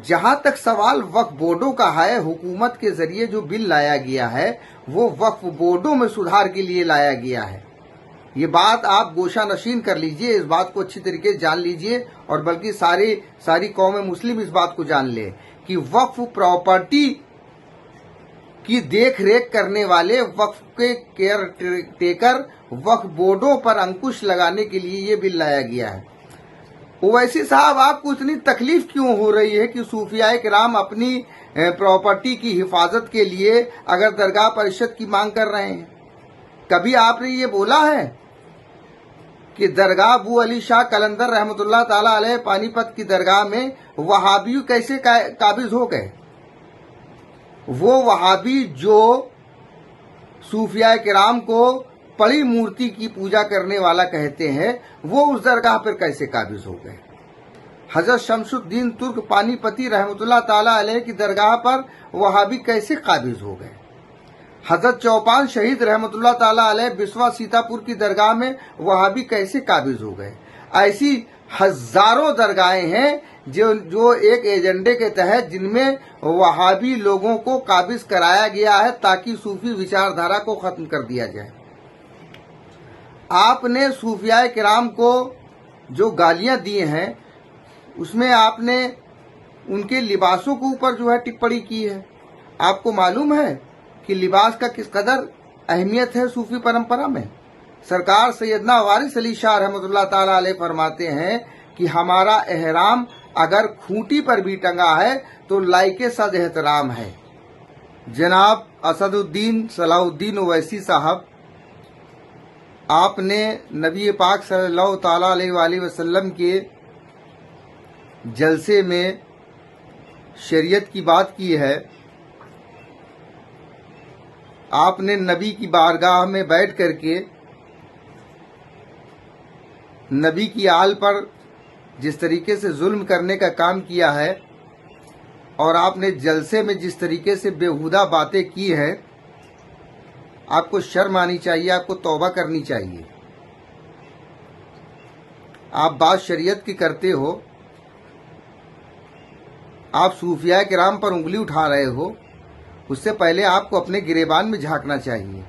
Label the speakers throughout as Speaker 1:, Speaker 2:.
Speaker 1: जहां तक सवाल वक्फ बोर्डों का है, हुकूमत के जरिए जो बिल लाया गया है वो वक्फ बोर्डों में सुधार के लिए लाया गया है। ये बात आप गोशा नशीन कर लीजिए, इस बात को अच्छी तरीके से जान लीजिए, और बल्कि सारी कौम मुस्लिम इस बात को जान ले कि वक्फ प्रॉपर्टी की देख रेख करने वाले वक्फ के केयर टेकर वक्फ बोर्डों पर अंकुश लगाने के लिए ये बिल लाया गया है। ओवैसी साहब, आपको इतनी तकलीफ क्यों हो रही है कि सूफियाए किराम अपनी प्रॉपर्टी की हिफाजत के लिए अगर दरगाह परिषद की मांग कर रहे हैं? कभी आपने ये बोला है कि दरगाह अबू अली शाह कलंदर रहमतुल्लाह ताला अलैह पानीपत की दरगाह में वहाबी कैसे काबिज हो गए? वो वहाबी जो सूफिया किराम को पड़ी मूर्ति की पूजा करने वाला कहते हैं, वो उस दरगाह पर कैसे काबिज हो गए? हजरत शमसुद्दीन तुर्क पानीपती रहमतुल्लाह ताला अलैह की दरगाह पर वहाबी कैसे काबिज हो गए? हजरत चौपान शहीद रहमतुल्लाह ताला अलैह बिस्वा सीतापुर की दरगाह में वहाबी कैसे काबिज हो गए? ऐसी हजारों दरगाहें हैं जो एक एजेंडे के तहत जिनमें वहाबी लोगों को काबिज कराया गया है ताकि सूफी विचारधारा को खत्म कर दिया जाए। आपने सूफियाए किराम को जो गालियां दी हैं उसमें आपने उनके लिबासों के ऊपर जो है टिप्पणी की है। आपको मालूम है कि लिबास का किस कदर अहमियत है सूफी परंपरा में? सरकार सैयदना वारिस अली शाह रहमतुल्लाह ताला अलैह फरमाते हैं कि हमारा एहराम अगर खूंटी पर भी टंगा है तो लाइके सद एहतराम है। जनाब असदुद्दीन सलाहुद्दीन ओवैसी साहब, आपने नबी पाक सल्लल्लाहु ताला अलैहि वसल्लम के जलसे में शरीयत की बात की है। आपने नबी की बारगाह में बैठ करके नबी की आल पर जिस तरीके से जुल्म करने का काम किया है और आपने जलसे में जिस तरीके से बेहुदा बातें की हैं, आपको शर्म आनी चाहिए, आपको तौबा करनी चाहिए। आप बात शरीयत की करते हो, आप सूफिया किराम पर उंगली उठा रहे हो, उससे पहले आपको अपने गिरेबान में झांकना चाहिए।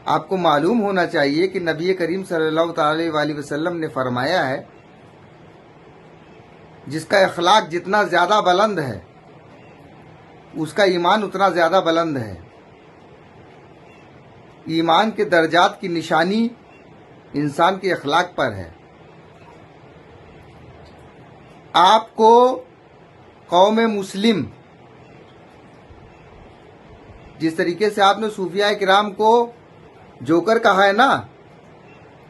Speaker 1: आपको मालूम होना चाहिए कि नबी करीम सल्लल्लाहु अलैहि वसल्लम ने फरमाया है, जिसका अखलाक जितना ज्यादा बुलंद है उसका ईमान उतना ज्यादा बुलंद है। ईमान के दर्जात की निशानी इंसान के अखलाक पर है। आपको कौम मुस्लिम जिस तरीके से आपने सूफिया किराम को जोकर कहा है ना,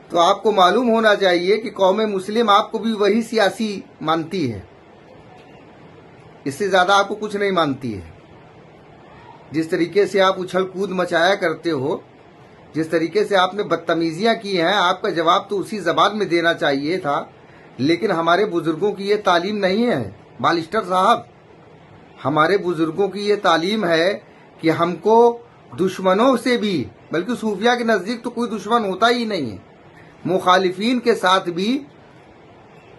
Speaker 1: तो आपको मालूम होना चाहिए कि कौम मुस्लिम आपको भी वही सियासी मानती है, इससे ज्यादा आपको कुछ नहीं मानती है। जिस तरीके से आप उछल कूद मचाया करते हो, जिस तरीके से आपने बदतमीजियां की हैं, आपका जवाब तो उसी जबान में देना चाहिए था। लेकिन हमारे बुजुर्गों की ये तालीम नहीं है बालिस्टर साहब। हमारे बुजुर्गों की ये तालीम है कि हमको दुश्मनों से भी, बल्कि सूफिया के नजदीक तो कोई दुश्मन होता ही नहीं है, मुखालिफिन के साथ भी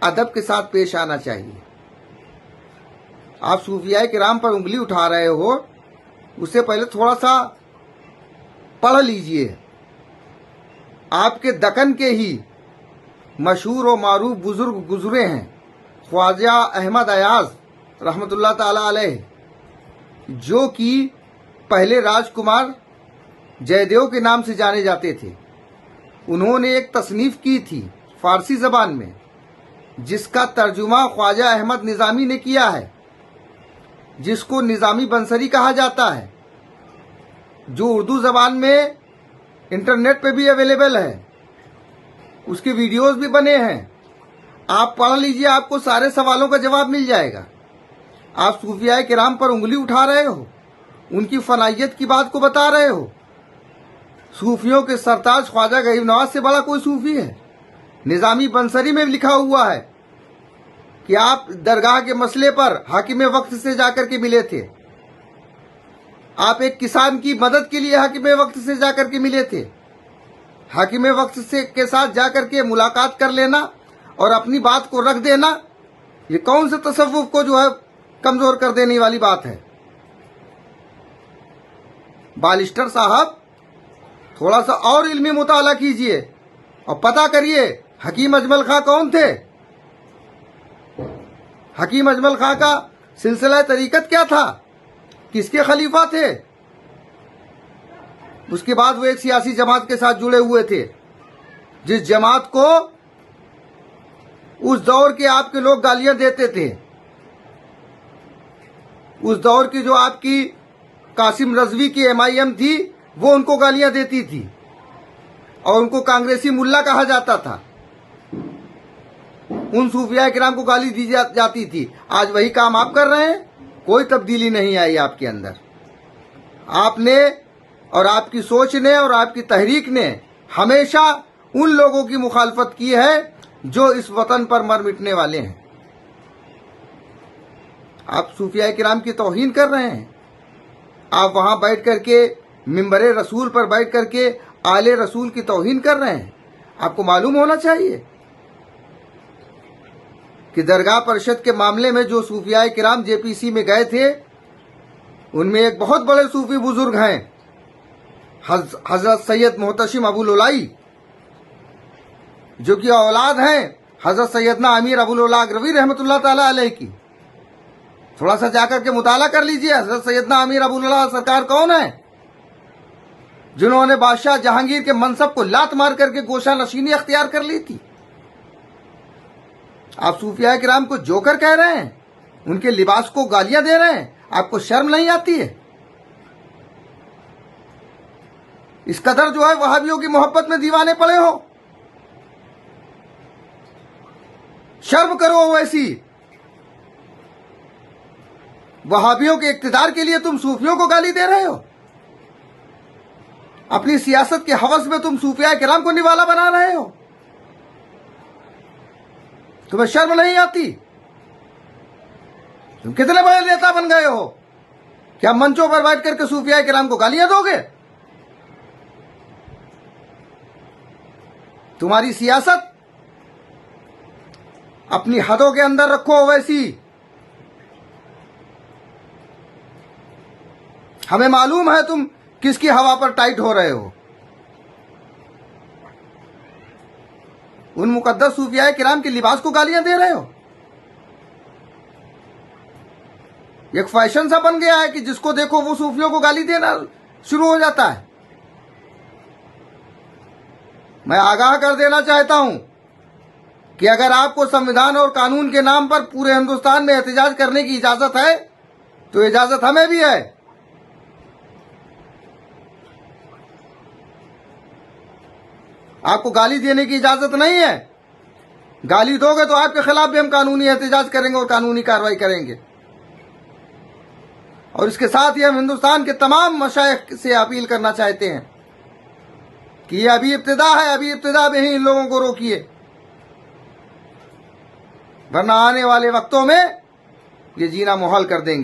Speaker 1: अदब के साथ पेश आना चाहिए। आप सूफिया किराम पर उंगली उठा रहे हो, उससे पहले थोड़ा सा पढ़ लीजिए। आपके दक्कन के ही मशहूर और मारूफ बुजुर्ग गुजरे हैं, ख्वाजा अहमद अयाज रहमतुल्लाह ताला अलैह, जो कि पहले राजकुमार जयदेव के नाम से जाने जाते थे। उन्होंने एक तसनीफ की थी फारसी जबान में, जिसका तर्जुमा ख्वाजा अहमद निजामी ने किया है, जिसको निजामी बंसरी कहा जाता है, जो उर्दू जबान में इंटरनेट पे भी अवेलेबल है। उसके वीडियोस भी बने हैं, आप पढ़ लीजिए, आपको सारे सवालों का जवाब मिल जाएगा। आप सूफिया किराम पर उंगली उठा रहे हो, उनकी फनाइयत की बात को बता रहे हो। सूफियों के सरताज ख्वाजा गरीब नवाज से बड़ा कोई सूफी है? निजामी बंसरी में लिखा हुआ है कि आप दरगाह के मसले पर हाकिम वक्त से जाकर के मिले थे। आप एक किसान की मदद के लिए हाकिम वक्त से जाकर के मिले थे। हाकिम वक्त से के साथ जाकर के मुलाकात कर लेना और अपनी बात को रख देना, ये कौन से तसव्वुफ को जो है کمزور کر دینے والی بات ہے۔ بالسٹر صاحب تھوڑا سا اور علمی مطالعہ کیجئے اور پتہ کریے حکیم اجمل خاں کون تھے۔ حکیم اجمل خاں کا سلسلہ طریقت کیا تھا، کس کے خلیفہ تھے۔ اس کے بعد وہ ایک سیاسی جماعت کے ساتھ جڑے ہوئے تھے، جس جماعت کو اس دور کے آپ کے لوگ گالیاں دیتے تھے۔ اس دور کی جو آپ کی قاسم رضوی کی MIM تھی، وہ ان کو گالیاں دیتی تھی اور ان کو کانگریسی ملا کہا جاتا تھا۔ ان صوفیاء کرام کو گالی دی جاتی تھی۔ آج وہی کام آپ کر رہے ہیں، کوئی تبدیلی نہیں آئی آپ کے اندر۔ آپ نے اور آپ کی سوچ نے اور آپ کی تحریک نے ہمیشہ ان لوگوں کی مخالفت کی ہے جو اس وطن پر مر مٹنے والے ہیں۔ آپ صوفیاء کرام کی توہین کر رہے ہیں۔ آپ وہاں بیٹھ کر کے منبر رسول پر بیٹھ کر کے آل رسول کی توہین کر رہے ہیں۔ آپ کو معلوم ہونا چاہیے کہ درگاہ پرشد کے معاملے میں جو صوفیاء کرام JPC میں گئے تھے، ان میں ایک بہت بڑے صوفی بزرگ ہیں، حضرت سید محتشم ابوالعلائی، جو کہ اولاد ہیں حضرت سیدنا امیر ابوالعلا اگروی رحمۃ اللہ تعالی علیہ کی۔ تھوڑا سا جا کر کے مطالعہ کر لیجئے حضرت سیدنا امیر ابوالعلا سرکار کون ہیں، جنہوں نے بادشاہ جہانگیر کے منصب کو لات مار کر کے گوشہ نشینی اختیار کر لی تھی۔ آپ صوفیاء کرام کو جوکر کہہ رہے ہیں، ان کے لباس کو گالیاں دے رہے ہیں، آپ کو شرم نہیں آتی ہے؟ اس قدر جو ہے وہابیوں کی محبت میں دیوانے پڑے ہو، شرم کرو ویسی۔ وہابیوں کے اقتدار کے لیے تم صوفیوں کو گالی دے رہے ہو، اپنی سیاست کے ہوس میں تم صوفیاء کرام کو نوالا بنا رہے ہو، تمہیں شرم نہیں آتی؟ تم کتنے بڑے نیتا بن گئے ہو، کیا منچوں پر بیٹھ کر کے صوفیاء کرام کو گالیاں دو گے؟ تمہاری سیاست اپنی حدوں کے اندر رکھو ویسی۔ ہمیں معلوم ہے تم کس کی ہوا پر ٹائٹ ہو رہے ہو۔ ان مقدس صوفیاء کرام کے لباس کو گالیاں دے رہے ہو۔ ایک فیشن سا بن گیا ہے کہ جس کو دیکھو وہ صوفیوں کو گالی دینا شروع ہو جاتا ہے۔ میں آگاہ کر دینا چاہتا ہوں کہ اگر آپ کو سمویدھان اور قانون کے نام پر پورے ہندوستان میں احتجاج کرنے کی اجازت ہے تو اجازت ہمیں بھی ہے۔ آپ کو گالی دینے کی اجازت نہیں ہے۔ گالی دو گے تو آپ کے خلاف بھی ہم قانونی احتجاج کریں گے اور قانونی کارروائی کریں گے۔ اور اس کے ساتھ ہی ہم ہندوستان کے تمام مشائخ سے اپیل کرنا چاہتے ہیں کہ یہ ابھی ابتدا ہے، ابھی ابتدا میں ہی ان لوگوں کو روکیے، ورنہ آنے والے وقتوں میں یہ جینا محال کر دیں گے۔